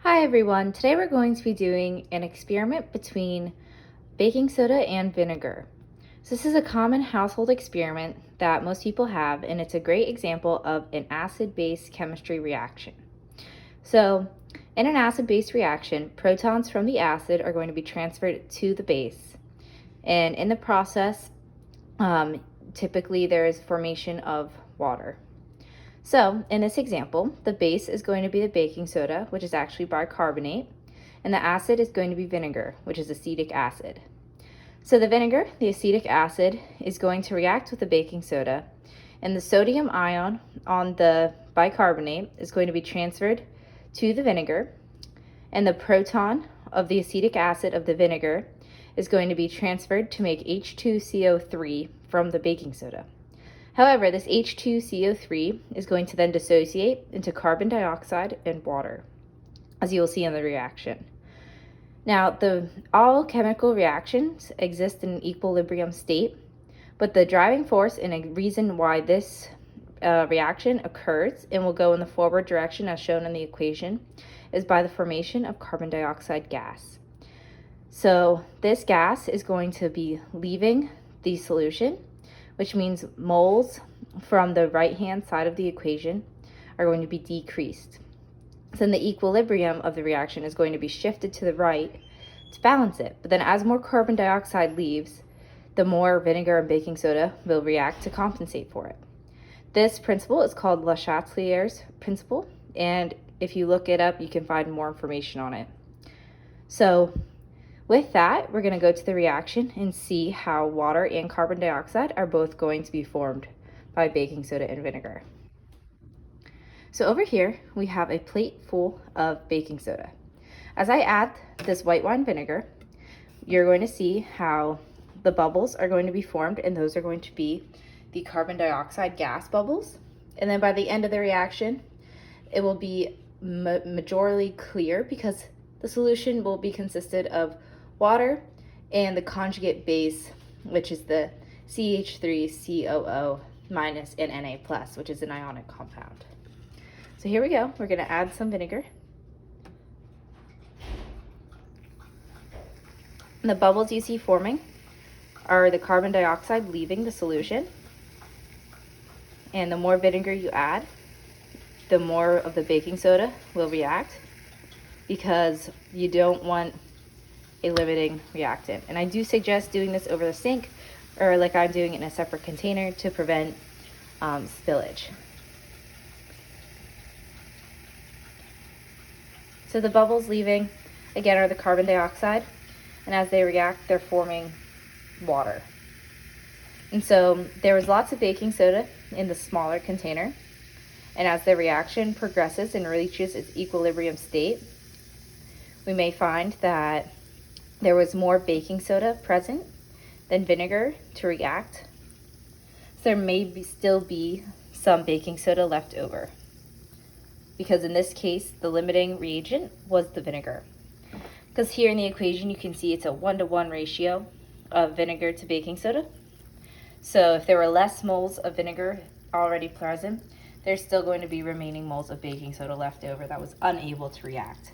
Hi everyone, today we're going to be doing an experiment between baking soda and vinegar. So this is a common household experiment that most people have, and it's a great example of an acid-base chemistry reaction. So in an acid-base reaction, protons from the acid are going to be transferred to the base. And in the process, typically there is formation of water. So in this example, the base is going to be the baking soda, which is actually bicarbonate, and the acid is going to be vinegar, which is acetic acid. So the vinegar, the acetic acid, is going to react with the baking soda, and the sodium ion on the bicarbonate is going to be transferred to the vinegar, and the proton of the acetic acid of the vinegar is going to be transferred to make H2CO3 from the baking soda. However, this H2CO3 is going to then dissociate into carbon dioxide and water, as you will see in the reaction. Now, all chemical reactions exist in an equilibrium state, but the driving force and a reason why this reaction occurs and will go in the forward direction as shown in the equation is by the formation of carbon dioxide gas. So this gas is going to be leaving the solution, which means moles from the right-hand side of the equation are going to be decreased. So then the equilibrium of the reaction is going to be shifted to the right to balance it. But then as more carbon dioxide leaves, the more vinegar and baking soda will react to compensate for it. This principle is called Le Chatelier's principle, and if you look it up, you can find more information on it. So with that, we're going to go to the reaction and see how water and carbon dioxide are both going to be formed by baking soda and vinegar. So over here, we have a plate full of baking soda. As I add this white wine vinegar, you're going to see how the bubbles are going to be formed, and those are going to be the carbon dioxide gas bubbles. And then by the end of the reaction, it will be majorly clear because the solution will be consisted of water and the conjugate base, which is the CH3COO minus and Na plus, which is an ionic compound. So here we go. We're going to add some vinegar. And the bubbles you see forming are the carbon dioxide leaving the solution. And the more vinegar you add, the more of the baking soda will react, because you don't want a limiting reactant. And I do suggest doing this over the sink, or like I'm doing it in a separate container to prevent spillage. So the bubbles leaving, again, are the carbon dioxide, and as they react, they're forming water. And so there was lots of baking soda in the smaller container, and as the reaction progresses and reaches its equilibrium state, we may find that there was more baking soda present than vinegar to react. So there may still be some baking soda left over, because in this case, the limiting reagent was the vinegar. Because here in the equation, you can see it's a 1-to-1 ratio of vinegar to baking soda. So if there were less moles of vinegar already present, there's still going to be remaining moles of baking soda left over that was unable to react.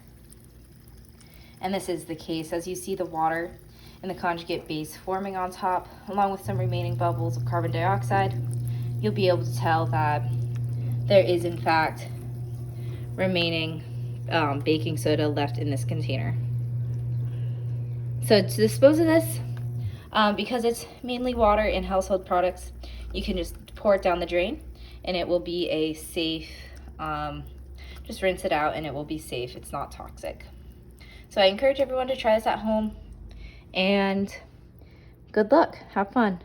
And this is the case as you see the water and the conjugate base forming on top, along with some remaining bubbles of carbon dioxide. You'll be able to tell that there is in fact remaining baking soda left in this container. So to dispose of this, because it's mainly water and household products, you can just pour it down the drain, and it will be a safe, just rinse it out and it will be safe. It's not toxic. So I encourage everyone to try this at home, and good luck. Have fun.